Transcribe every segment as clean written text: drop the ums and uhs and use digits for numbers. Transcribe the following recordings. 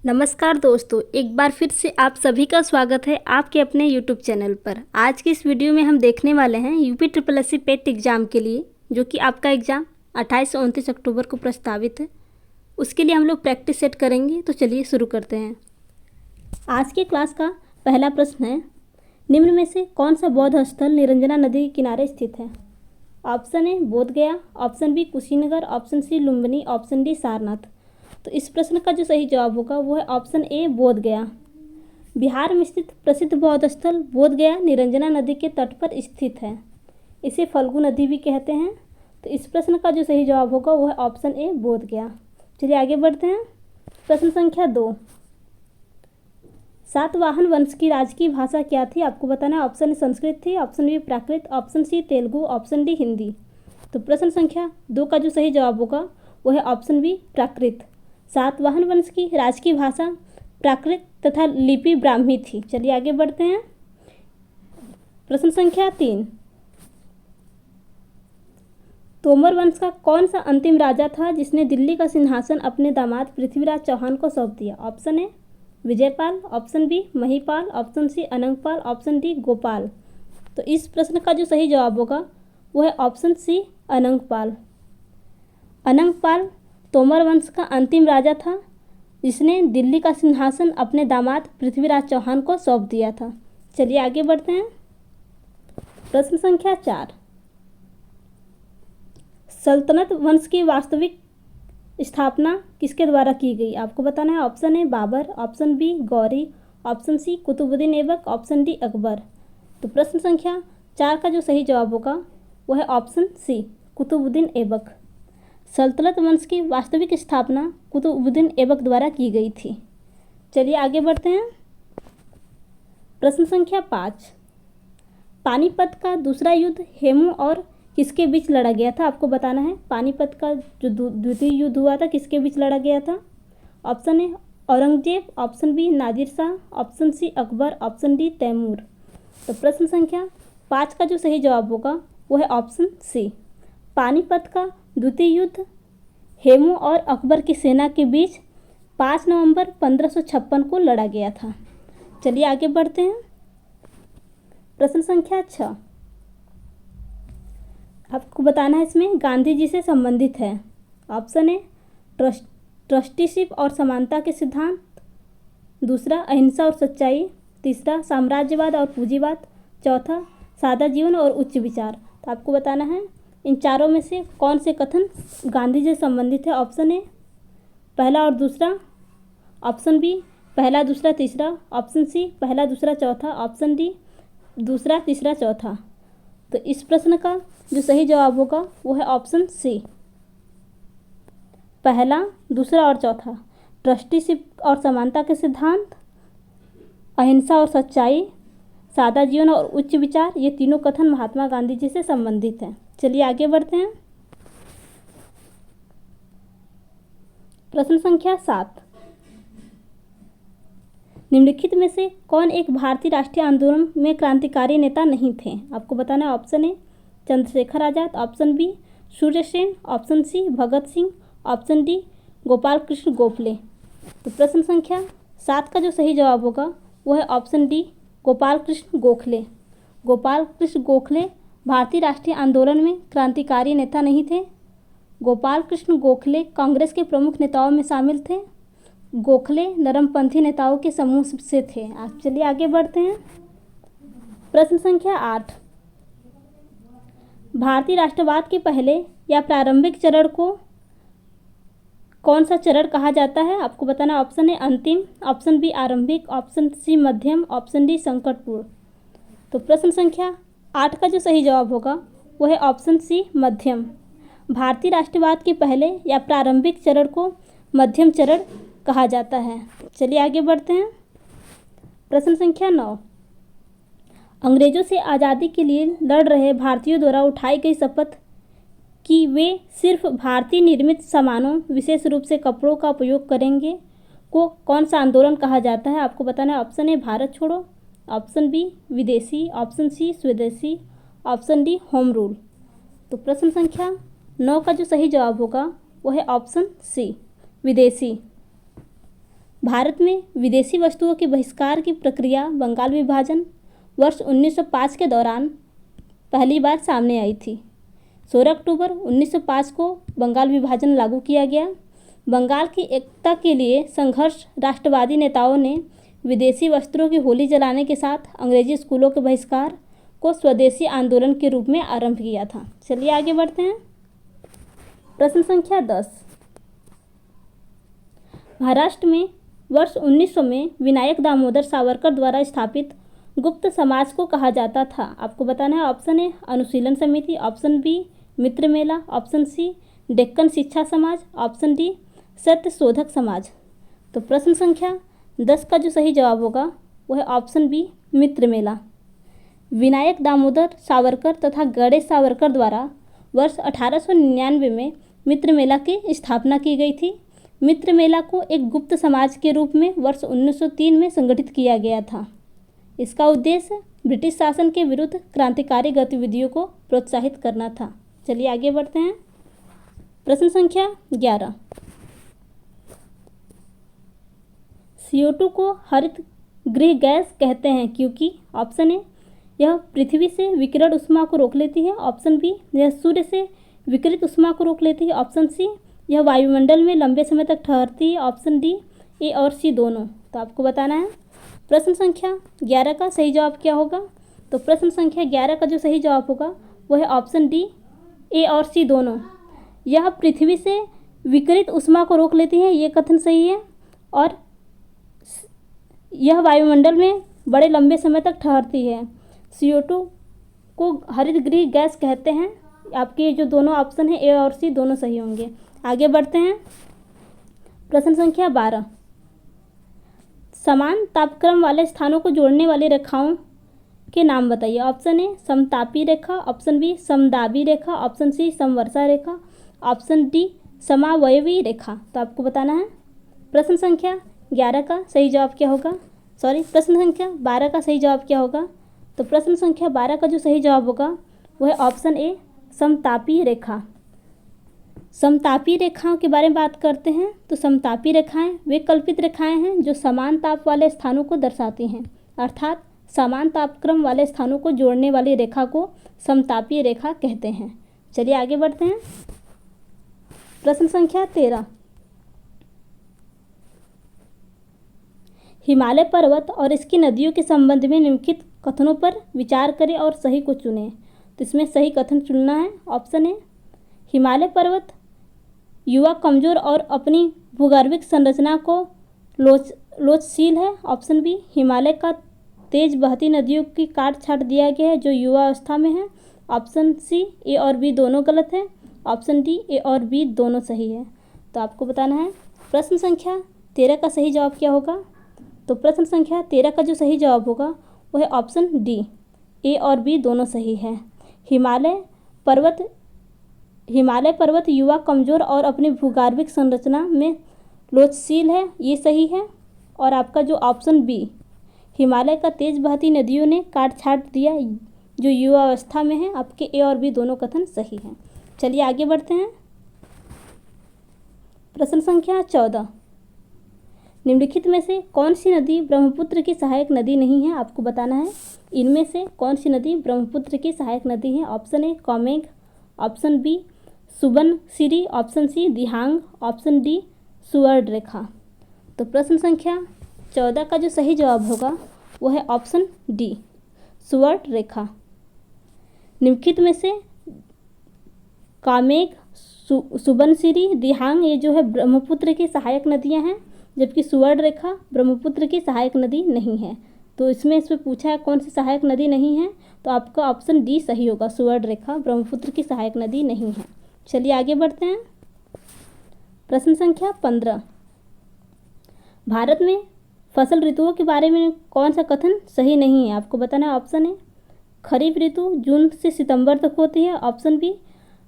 नमस्कार दोस्तों, एक बार फिर से आप सभी का स्वागत है आपके अपने यूट्यूब चैनल पर। आज की इस वीडियो में हम देखने वाले हैं यूपी ट्रिपल एस सी पेट एग्ज़ाम के लिए, जो कि आपका एग्ज़ाम 28 से 29 अक्टूबर को प्रस्तावित है। उसके लिए हम लोग प्रैक्टिस सेट करेंगे। तो चलिए शुरू करते हैं। आज की क्लास का पहला प्रश्न है, निम्न में से कौन सा बौद्ध स्थल निरंजना नदी के किनारे स्थित है? Option A Bodh Gaya, option B Kushinagar, option C Lumbini, option D Sarnath. तो इस प्रश्न का जो सही जवाब होगा वो है ऑप्शन ए बोध गया। बिहार में स्थित प्रसिद्ध बौद्ध स्थल बोध गया निरंजना नदी के तट पर स्थित है। इसे फल्गु नदी भी कहते हैं। तो इस प्रश्न का जो सही जवाब होगा वो है ऑप्शन ए बोध गया। चलिए आगे बढ़ते हैं। प्रश्न संख्या 2, सातवाहन वंश की राजकीय भाषा क्या थी? आपको बताना है। ऑप्शन ए संस्कृत थी, option B Prakrit, option C Telugu, option D Hindi. तो प्रश्न संख्या 2 का जो सही जवाब होगा वो है ऑप्शन बी प्राकृत। सातवाहन वंश की राजकीय भाषा प्राकृत तथा लिपि ब्राह्मी थी। चलिए आगे बढ़ते हैं। प्रश्न संख्या 3, तोमर वंश का कौन सा अंतिम राजा था जिसने दिल्ली का सिंहासन अपने दामाद पृथ्वीराज चौहान को सौंप दिया? Option A Vijaypal, option B Mahipal, option C Anangpal, option D Gopal. तो इस प्रश्न का जो सही जवाब होगा वो है ऑप्शन सी अनंगपाल। अनंगपाल तोमर वंश का अंतिम राजा था जिसने दिल्ली का सिंहासन अपने दामाद पृथ्वीराज चौहान को सौंप दिया था। चलिए आगे बढ़ते हैं। प्रश्न संख्या 4, सल्तनत वंश की वास्तविक स्थापना किसके द्वारा की गई? आपको बताना है। Option A Babur, option B Ghori, option C Qutubuddin Aibak, option D Akbar. तो प्रश्न संख्या 4 का जो सही जवाब होगा वो है ऑप्शन सी कुतुबुद्दीन ऐबक। सल्तनत वंश की वास्तविक स्थापना कुतुबुद्दीन ऐबक द्वारा की गई थी। चलिए आगे बढ़ते हैं। प्रश्न संख्या 5, पानीपत का दूसरा युद्ध हेमू और किसके बीच लड़ा गया था? आपको बताना है। पानीपत का जो द्वितीय युद्ध हुआ था किसके बीच लड़ा गया था? Option A Aurangzeb, option B Nadir Shah, option C Akbar, option D Timur. तो प्रश्न संख्या 5 का जो सही जवाब होगा वो है ऑप्शन सी। पानीपत का द्वितीय युद्ध हेमू और अकबर की सेना के बीच 5 नवंबर 1556 को लड़ा गया था। चलिए आगे बढ़ते हैं। प्रश्न संख्या 6, आपको बताना है इसमें गांधी जी से संबंधित है। ऑप्शन ए ट्रस्टीशिप और समानता के सिद्धांत, दूसरा अहिंसा और सच्चाई, तीसरा साम्राज्यवाद और पूंजीवाद, चौथा सादा जीवन और उच्च विचार। तो आपको बताना है इन चारों में से कौन से कथन गांधी जी से संबंधित है। ऑप्शन ए पहला और दूसरा, ऑप्शन बी पहला दूसरा तीसरा, ऑप्शन सी पहला दूसरा चौथा, ऑप्शन डी दूसरा तीसरा चौथा। तो इस प्रश्न का जो सही जवाब होगा वो है ऑप्शन सी पहला दूसरा और चौथा। ट्रस्टीशिप और समानता के सिद्धांत, अहिंसा और सच्चाई, सादा जीवन और उच्च विचार, ये तीनों कथन महात्मा गांधी जी से संबंधित हैं। चलिए आगे बढ़ते हैं। प्रश्न संख्या 7, निम्नलिखित में से कौन एक भारतीय राष्ट्रीय आंदोलन में क्रांतिकारी नेता नहीं थे? आपको बताना है। Option A Chandrashekhar Azad, option B Surya Sen, option C Bhagat Singh, option D Gopal Krishna Gokhale. तो प्रश्न संख्या 7 का जो सही जवाब होगा वो है ऑप्शन डी गोपाल कृष्ण गोखले। गोपाल कृष्ण गोखले भारतीय राष्ट्रीय आंदोलन में क्रांतिकारी नेता नहीं थे। गोपाल कृष्ण गोखले कांग्रेस के प्रमुख नेताओं में शामिल थे। गोखले नरमपंथी नेताओं के समूह से थे। आप चलिए आगे बढ़ते हैं। प्रश्न संख्या 8, भारतीय राष्ट्रवाद के पहले या प्रारंभिक चरण को कौन सा चरण कहा जाता है? आपको बताना। ऑप्शन ए अंतिम, ऑप्शन बी आरंभिक, ऑप्शन सी मध्यम, ऑप्शन डी संकटपूर्ण। तो प्रश्न संख्या 8 का जो सही जवाब होगा वो है ऑप्शन सी मध्यम। भारतीय राष्ट्रवाद के पहले या प्रारंभिक चरण को मध्यम चरण कहा जाता है। चलिए आगे बढ़ते हैं। प्रश्न संख्या 9, अंग्रेजों से आज़ादी के लिए लड़ रहे भारतीयों द्वारा उठाई गई शपथ कि वे सिर्फ भारतीय निर्मित सामानों विशेष रूप से कपड़ों का उपयोग करेंगे को कौन सा आंदोलन कहा जाता है? आपको बताना है। ऑप्शन ए भारत छोड़ो, ऑप्शन बी विदेशी, ऑप्शन सी स्वदेशी, ऑप्शन डी होम रूल। तो प्रश्न संख्या 9 का जो सही जवाब होगा वो है ऑप्शन सी विदेशी। भारत में विदेशी वस्तुओं के बहिष्कार की प्रक्रिया बंगाल विभाजन वर्ष 1905 के दौरान पहली बार सामने आई थी। 16 अक्टूबर 1905 को बंगाल विभाजन लागू किया गया। बंगाल की एकता के लिए संघर्ष राष्ट्रवादी नेताओं ने विदेशी वस्त्रों की होली जलाने के साथ अंग्रेजी स्कूलों के बहिष्कार को स्वदेशी आंदोलन के रूप में आरंभ किया था। चलिए आगे बढ़ते हैं। प्रश्न संख्या 10। महाराष्ट्र में वर्ष 1900 में विनायक दामोदर सावरकर द्वारा स्थापित गुप्त समाज को कहा जाता था। आपको बताना है। ऑप्शन ए अनुशीलन समिति, ऑप्शन बी मित्र मेला, ऑप्शन सी डेक्कन शिक्षा समाज, ऑप्शन डी सत्य शोधक समाज। तो प्रश्न संख्या 10 का जो सही जवाब होगा वह है ऑप्शन बी मित्र मेला। विनायक दामोदर सावरकर तथा गणेश सावरकर द्वारा वर्ष 1899 में मित्र मेला की स्थापना की गई थी। मित्र मेला को एक गुप्त समाज के रूप में वर्ष 1903 में संगठित किया गया था। इसका उद्देश्य ब्रिटिश शासन के विरुद्ध क्रांतिकारी गतिविधियों को प्रोत्साहित करना था। चलिए आगे बढ़ते हैं। प्रश्न संख्या 11। CO2 को हरित गृह गैस कहते हैं क्योंकि ऑप्शन ए यह पृथ्वी से विकिरण ऊष्मा को रोक लेती है, ऑप्शन बी यह सूर्य से विकिरित ऊष्मा को रोक लेती है, ऑप्शन सी यह वायुमंडल में लंबे समय तक ठहरती है, ऑप्शन डी ए और सी दोनों। तो आपको बताना है। प्रश्न संख्या 11 का सही जवाब क्या होगा। तो प्रश्न संख्या 11 का जो सही जवाब होगा वह है ऑप्शन डी ए और सी दोनों। यह पृथ्वी से विकिरित ऊष्मा को रोक लेती है, ये कथन सही है, और यह वायुमंडल में बड़े लंबे समय तक ठहरती है। CO2 को हरित गृह गैस कहते हैं। आपके जो दोनों ऑप्शन है ए और सी दोनों सही होंगे। आगे बढ़ते हैं। प्रश्न संख्या 12। समान तापक्रम वाले स्थानों को जोड़ने वाली रेखाओं के नाम बताइए। ऑप्शन ए समतापी रेखा, ऑप्शन बी समदाबी रेखा, ऑप्शन सी समवर्षा रेखा, ऑप्शन डी समावयवी रेखा। तो आपको बताना है। प्रश्न संख्या 11 का सही जवाब क्या होगा। प्रश्न संख्या 12 का सही जवाब क्या होगा। तो प्रश्न संख्या 12 का जो सही जवाब होगा वह है ऑप्शन ए समतापी रेखा। समतापी रेखाओं के बारे में बात करते हैं तो समतापी रेखाएं वे कल्पित रेखाएं हैं जो समान ताप वाले स्थानों को दर्शाती हैं, अर्थात समान तापक्रम वाले स्थानों को जोड़ने वाली रेखा को समतापी रेखा कहते हैं। चलिए आगे बढ़ते हैं। प्रश्न संख्या 13। हिमालय पर्वत और इसकी नदियों के संबंध में निम्नलिखित कथनों पर विचार करें और सही को चुनें। तो इसमें सही कथन चुनना है। ऑप्शन ए हिमालय पर्वत युवा कमजोर और अपनी भूगर्भिक संरचना को लोचशील है, ऑप्शन बी हिमालय का तेज बहती नदियों की काट छाट दिया गया है जो युवा अवस्था में है, ऑप्शन सी ए और बी दोनों गलत है, ऑप्शन डी ए और बी दोनों सही है। तो आपको बताना है। प्रश्न संख्या 13 का सही जवाब क्या होगा। तो प्रश्न संख्या 13 का जो सही जवाब होगा वह है ऑप्शन डी ए और बी दोनों सही है। हिमालय पर्वत युवा कमजोर और अपनी भूगर्भिक संरचना में लोचशील है, ये सही है। और आपका जो ऑप्शन बी हिमालय का तेज बहती नदियों ने काट छाट दिया जो युवा अवस्था में है, आपके ए और बी दोनों कथन सही हैं। चलिए आगे बढ़ते हैं। प्रश्न संख्या 14। निम्नलिखित में से कौन सी नदी ब्रह्मपुत्र की सहायक नदी नहीं है। आपको बताना है इनमें से कौन सी नदी ब्रह्मपुत्र की सहायक नदी है। Option A Kaumegh, option B Subansiri, option C Dihang, option D Subarnarekha. तो प्रश्न संख्या 14 का जो सही जवाब होगा वो है ऑप्शन डी सुवर्णरेखा। निम्नलिखित में से कामेघ, सुबनसिरी, दिहांग ये जो है ब्रह्मपुत्र की सहायक नदियां हैं, जबकि सुवर्णरेखा ब्रह्मपुत्र की सहायक नदी नहीं है। तो इसमें पूछा है कौन सी सहायक नदी नहीं है, तो आपका ऑप्शन डी सही होगा, सुवर्णरेखा ब्रह्मपुत्र की सहायक नदी नहीं है। चलिए आगे बढ़ते हैं। प्रश्न संख्या 15। भारत में फसल ऋतुओं के बारे में कौन सा कथन सही नहीं है। आपको बताना है। ऑप्शन ए खरीफ ऋतु जून से सितंबर तक होती है, ऑप्शन बी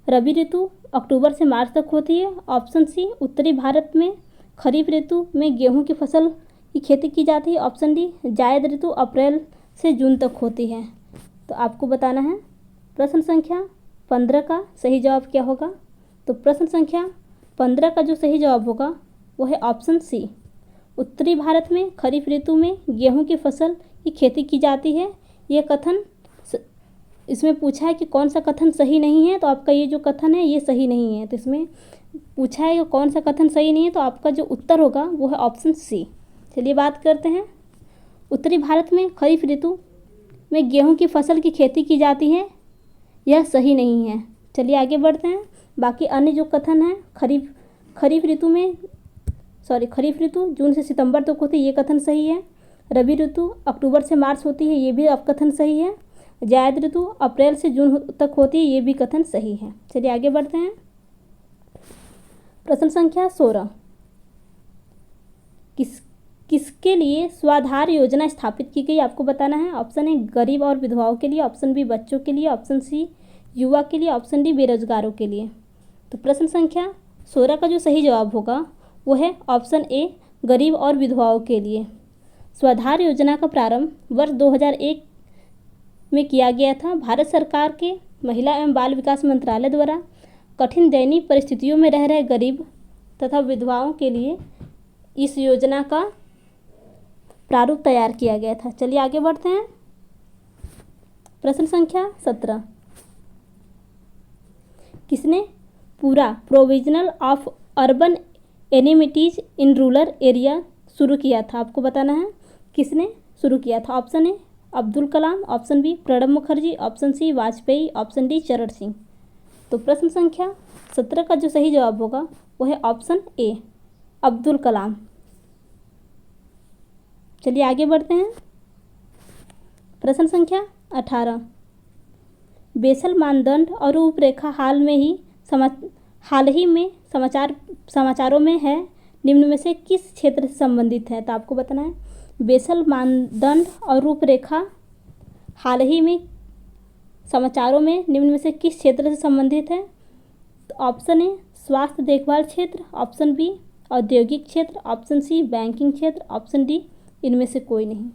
रबी ऋतु अक्टूबर से मार्च तक होती है, ऑप्शन सी उत्तरी भारत में खरीफ ऋतु में गेहूं की फसल की खेती की जाती है, ऑप्शन डी जायद ऋतु अप्रैल से जून तक होती है। तो आपको बताना है प्रश्न संख्या 15 का सही जवाब क्या होगा। तो प्रश्न संख्या 15 का जो सही जवाब होगा वो है ऑप्शन सी उत्तरी भारत में खरीफ ऋतु में गेहूं की फसल की खेती की जाती है। ये कथन इसमें पूछा है कि कौन सा कथन सही नहीं है, तो आपका ये जो कथन है ये सही नहीं है। तो इसमें पूछा है कि कौन सा कथन सही नहीं है, तो आपका जो उत्तर होगा वो है ऑप्शन सी। चलिए बात करते हैं। उत्तरी भारत में खरीफ ऋतु में गेहूं की फसल की खेती की जाती है, यह सही नहीं है। चलिए आगे बढ़ते हैं। बाकी अन्य जो कथन है, खरीफ ऋतु जून से सितंबर तक होती है, ये कथन सही है। रबी ऋतु अक्टूबर से मार्च होती है, ये भी अब कथन सही है। जायद ऋतु अप्रैल से जून तक होती है, ये भी कथन सही है। चलिए आगे बढ़ते हैं। प्रश्न संख्या 16, किसके लिए स्वाधार योजना स्थापित की गई, आपको बताना है। ऑप्शन ए गरीब और विधवाओं के लिए, ऑप्शन बी बच्चों के लिए, ऑप्शन सी युवा के लिए, ऑप्शन डी बेरोजगारों के लिए। तो प्रश्न संख्या 16 का जो सही जवाब होगा वो है ऑप्शन ए गरीब और विधवाओं के लिए। स्वाधार योजना का प्रारंभ वर्ष 2001 में किया गया था। भारत सरकार के महिला एवं बाल विकास मंत्रालय द्वारा कठिन दयनीय परिस्थितियों में रह रहे गरीब तथा विधवाओं के लिए इस योजना का प्रारूप तैयार किया गया था। चलिए आगे बढ़ते हैं। प्रश्न संख्या 17, किसने पूरा provisional of urban amenities in rural area शुरू किया था, आपको बताना है किसने शुरू किया था। Option A Abdul Kalam, option B Pranab Mukherjee, option C Vajpayee, option D Charan Singh. तो प्रश्न संख्या 17 का जो सही जवाब होगा वो है ऑप्शन ए अब्दुल कलाम। चलिए आगे बढ़ते हैं। प्रश्न संख्या 18, बेसल मानदंड और रूपरेखा हाल ही में समाचारों में है, निम्न में से किस क्षेत्र से संबंधित है। तो आपको बताना है बेसल मानदंड और रूपरेखा हाल ही में समाचारों में निम्न में से किस क्षेत्र से संबंधित है। तो ऑप्शन ए स्वास्थ्य देखभाल क्षेत्र, ऑप्शन बी औद्योगिक क्षेत्र, ऑप्शन सी बैंकिंग क्षेत्र, ऑप्शन डी इनमें से कोई नहीं।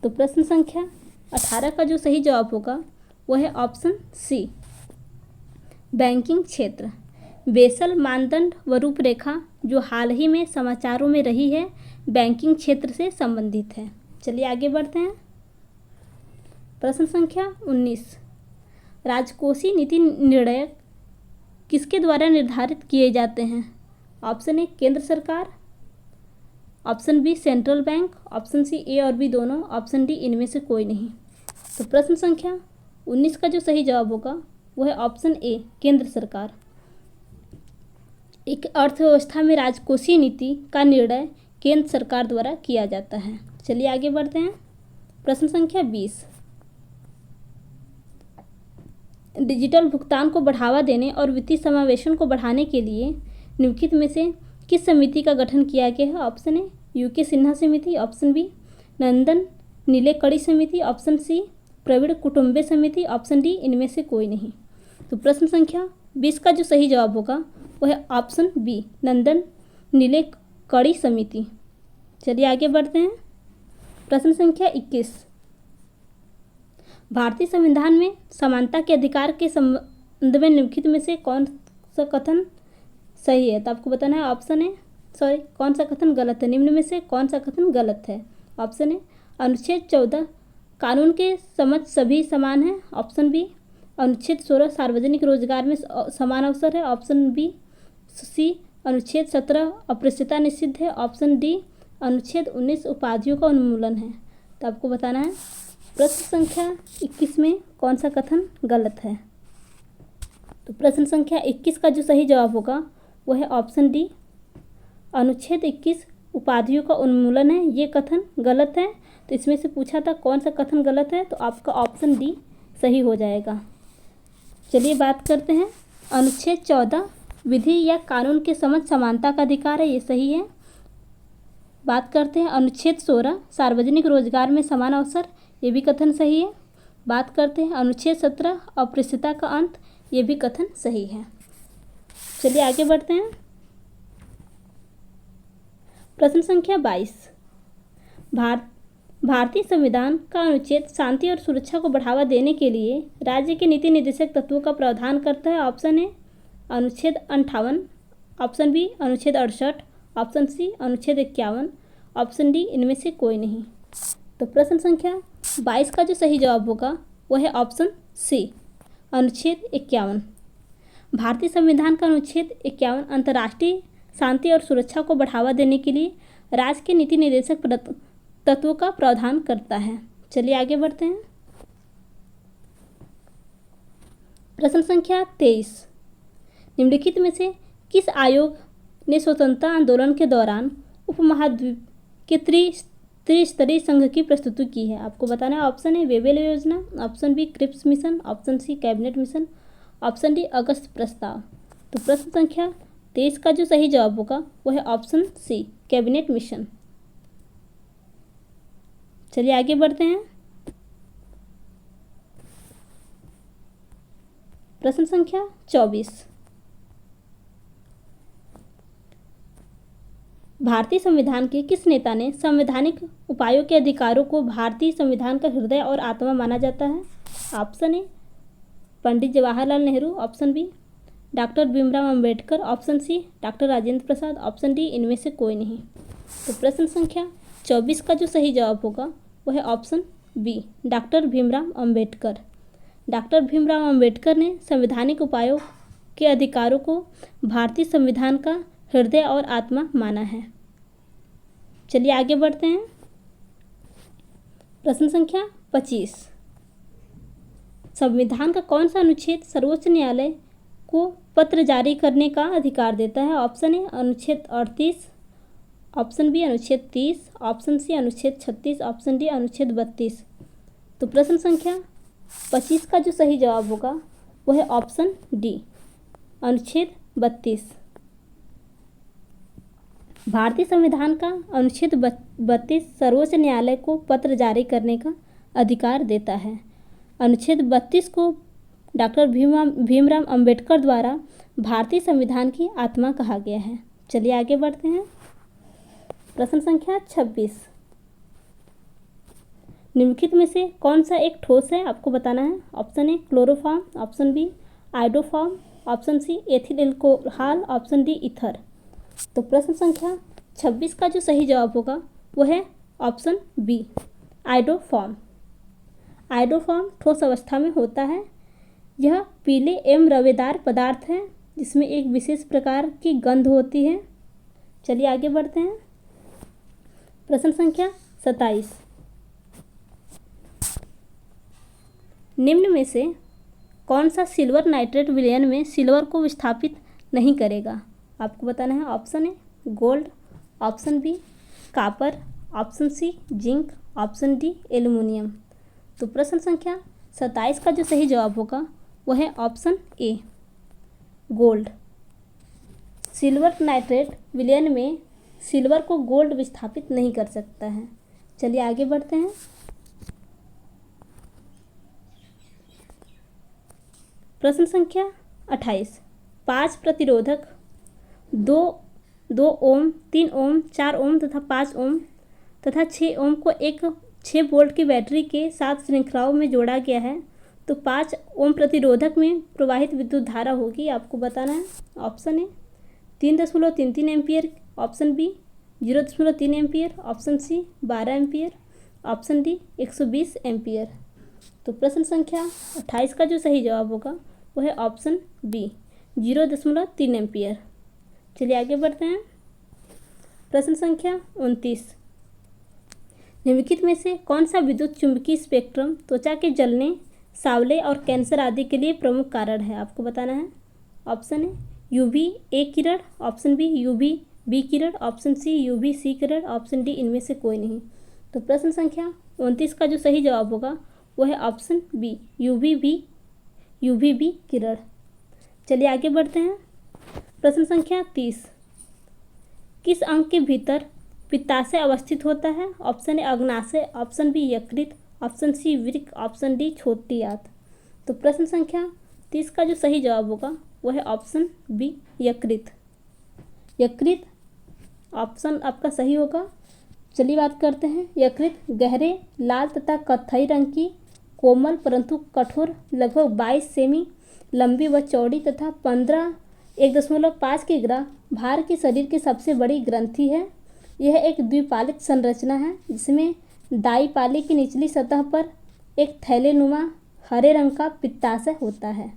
तो प्रश्न संख्या 18 का जो सही जवाब होगा वो है ऑप्शन सी बैंकिंग क्षेत्र। बेसल मानदंड व रूपरेखा जो हाल ही में समाचारों में रही है, बैंकिंग क्षेत्र से संबंधित है। चलिए आगे बढ़ते हैं। प्रश्न संख्या 19, राजकोषीय नीति निर्णय किसके द्वारा निर्धारित किए जाते हैं। ऑप्शन ए केंद्र सरकार, option B central bank, option C A और बी दोनों, ऑप्शन डी इनमें से कोई नहीं। तो प्रश्न संख्या 19 का जो सही जवाब होगा वो है ऑप्शन ए केंद्र सरकार। एक अर्थव्यवस्था में राजकोषीय नीति का निर्णय केंद्र सरकार द्वारा किया जाता है। चलिए आगे बढ़ते हैं। प्रश्न संख्या 20, डिजिटल भुगतान को बढ़ावा देने और वित्तीय समावेशन को बढ़ाने के लिए निम्नलिखित में से किस समिति का गठन किया गया है। ऑप्शन ए यूके सिन्हा समिति, ऑप्शन बी नंदन नीलेकणी समिति, ऑप्शन सी प्रवीण कुटुंबे समिति, ऑप्शन डी इनमें से कोई नहीं। तो प्रश्न संख्या 20 का जो सही जवाब होगा वो है ऑप्शन बी नंदन नीलेकणी समिति। चलिए आगे बढ़ते हैं। प्रश्न संख्या 21, भारतीय संविधान में समानता के अधिकार के संबंध में निम्नलिखित में से कौन सा कथन सही है। तो आपको बताना है कौन सा कथन गलत है, निम्न में से कौन सा कथन गलत है। ऑप्शन ए अनुच्छेद 14 कानून के समक्ष सभी समान है, ऑप्शन बी अनुच्छेद 16 सार्वजनिक रोजगार में समान अवसर है, ऑप्शन बी सी अनुच्छेद 17 अस्पृश्यता निषिद्ध है, ऑप्शन डी अनुच्छेद 19 उपाधियों का उन्मूलन है। तो आपको बताना है प्रश्न संख्या 21 में कौन सा कथन गलत है। तो प्रश्न संख्या 21 का जो सही जवाब होगा वो है ऑप्शन डी अनुच्छेद 21 उपाधियों का उन्मूलन है, ये कथन गलत है। तो इसमें से पूछा था कौन सा कथन गलत है, तो आपका ऑप्शन डी सही हो जाएगा। चलिए बात करते हैं। अनुच्छेद 14 विधि या कानून के समक्ष समानता का अधिकार है, ये सही है। बात करते हैं अनुच्छेद 16 सार्वजनिक रोजगार में समान अवसर, ये भी कथन सही है। बात करते हैं अनुच्छेद 17 अस्पृश्यता का अंत, ये भी कथन सही है। चलिए आगे बढ़ते हैं। प्रश्न संख्या 22, भारतीय संविधान का अनुच्छेद शांति और सुरक्षा को बढ़ावा देने के लिए राज्य के नीति निर्देशक तत्वों का प्रावधान करता है। ऑप्शन ए अनुच्छेद 58, ऑप्शन बी अनुच्छेद 68, ऑप्शन सी अनुच्छेद 51, ऑप्शन डी इनमें से कोई नहीं। तो प्रश्न संख्या 22 का जो सही जवाब होगा वह है ऑप्शन सी, अनुच्छेद 51। भारतीय संविधान का अनुच्छेद 51 अंतर्राष्ट्रीय शांति और सुरक्षा को बढ़ावा देने के लिए राज्य के नीति निर्देशक तत्वों का प्रावधान करता है। चलिए आगे बढ़ते हैं। प्रश्न संख्या 23, निम्नलिखित में से किस आयोग ने स्वतंत्रता आंदोलन के दौरान उपमहाद्वीप के त्रिस्तरीय संघ की प्रस्तुति की है? आपको बताना है। ऑप्शन ए वेवेल योजना, option B Cripps mission, option C cabinet mission, option D अगस्त प्रस्ताव। तो प्रश्न संख्या 23 का जो सही जवाब होगा वह है ऑप्शन सी, कैबिनेट मिशन। चलिए आगे बढ़ते हैं। प्रश्न संख्या 24, भारतीय संविधान के किस नेता ने संवैधानिक उपायों के अधिकारों को भारतीय संविधान का हृदय और आत्मा माना जाता है? Option A Pandit Jawaharlal Nehru, option B doctor Bhimrao Ambedkar, option C doctor Rajendra Prasad, option D इनमें से कोई नहीं। तो प्रश्न संख्या 24 का जो सही जवाब होगा वह है option B, doctor Bhimrao Ambedkar. Doctor Bhimrao Ambedkar ने संवैधानिक उपायों के अधिकारों को भारतीय संविधान का हृदय और आत्मा माना है। चलिए आगे बढ़ते हैं। प्रश्न संख्या 25, संविधान का कौन सा अनुच्छेद सर्वोच्च न्यायालय को पत्र जारी करने का अधिकार देता है? ऑप्शन ए अनुच्छेद 38, ऑप्शन बी अनुच्छेद 30, ऑप्शन सी अनुच्छेद 36, ऑप्शन डी अनुच्छेद 32। तो प्रश्न संख्या 25 का जो सही जवाब होगा वह है ऑप्शन डी, अनुच्छेद 32। भारतीय संविधान का अनुच्छेद 32 सर्वोच्च न्यायालय को पत्र जारी करने का अधिकार देता है। अनुच्छेद 32 को डॉक्टर भीमराव अंबेडकर द्वारा भारतीय संविधान की आत्मा कहा गया है। चलिए आगे बढ़ते हैं। प्रश्न संख्या 26, निम्नलिखित में से कौन सा एक ठोस है? आपको बताना है। Option A chloroform, option B iodoform, option C ethyl alcohol, option D ether. तो प्रश्न संख्या 26 का जो सही जवाब होगा वह है ऑप्शन बी, आइडोफॉर्म। आइडोफॉर्म ठोस अवस्था में होता है। यह पीले एवं रवेदार पदार्थ है जिसमें एक विशेष प्रकार की गंध होती है। चलिए आगे बढ़ते हैं। प्रश्न संख्या 27, निम्न में से कौन सा सिल्वर नाइट्रेट विलयन में सिल्वर को विस्थापित नहीं करेगा? आपको बताना है। Option A gold, option B copper, option C zinc, option D aluminium. तो प्रश्न संख्या 27 का जो सही जवाब होगा वह है option A, gold. Silver nitrate विलयन में सिल्वर को गोल्ड विस्थापित नहीं कर सकता है। चलिए आगे बढ़ते हैं। प्रश्न संख्या 28, 5 प्रतिरोधक 2 ओम, 3 ओम, 4 ओम तथा 5 ओम तथा 6 ओम को एक 6 वोल्ट की बैटरी के साथ श्रृंखलाओं में जोड़ा गया है। तो 5 ओम प्रतिरोधक में प्रवाहित विद्युत धारा होगी। आपको बताना है। Option A 3.33 ampere, option B 0.3 ampere, option C 12 ampere, option D 120 ampere. तो प्रश्न संख्या 28 का जो सही जवाब होगा वह है ऑप्शन बी, 0.3 एम्पियर। चलिए आगे बढ़ते हैं। प्रश्न संख्या 29, निम्नलिखित में से कौन सा विद्युत चुंबकीय स्पेक्ट्रम त्वचा के जलने, सांवले और कैंसर आदि के लिए प्रमुख कारण है? आपको बताना है। ऑप्शन ए यूवी ए किरण, ऑप्शन बी यूवी बी किरण, ऑप्शन सी यूवी सी किरण, ऑप्शन डी इनमें से कोई नहीं। तो प्रश्न संख्या 29 का जो सही जवाब होगा वह है ऑप्शन बी, यूवी बी किरण। चलिए आगे बढ़ते हैं। प्रश्न संख्या 30, किस अंग के भीतर पित्ताशय अवस्थित होता है? ऑप्शन ए अग्नाशय, ऑप्शन बी यकृत, ऑप्शन सी वृक्क, ऑप्शन डी छोटी आंत। तो प्रश्न संख्या 30 का जो सही जवाब होगा वह है ऑप्शन बी, यकृत। यकृत ऑप्शन आपका सही होगा। चलिए बात करते हैं। यकृत गहरे लाल तथा कत्थई रंग की कोमल परंतु कठोर लगभग 22 सेमी लंबी व चौड़ी तथा 1.5 किग्रा भार की शरीर की सबसे बड़ी ग्रंथि है। यह एक द्विपालिक संरचना है जिसमें दाई पाली की निचली सतह पर एक थैलेनुमा हरे रंग का पित्ताशय होता है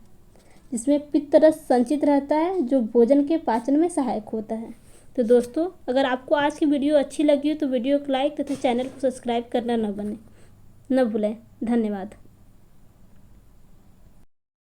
जिसमें पित्त रस संचित रहता है जो भोजन के पाचन में सहायक होता है। तो दोस्तों, अगर आपको आज की वीडियो अच्छी लगी हो तो वीडियो को लाइक तथा चैनल को सब्सक्राइब करना न भूलें। धन्यवाद।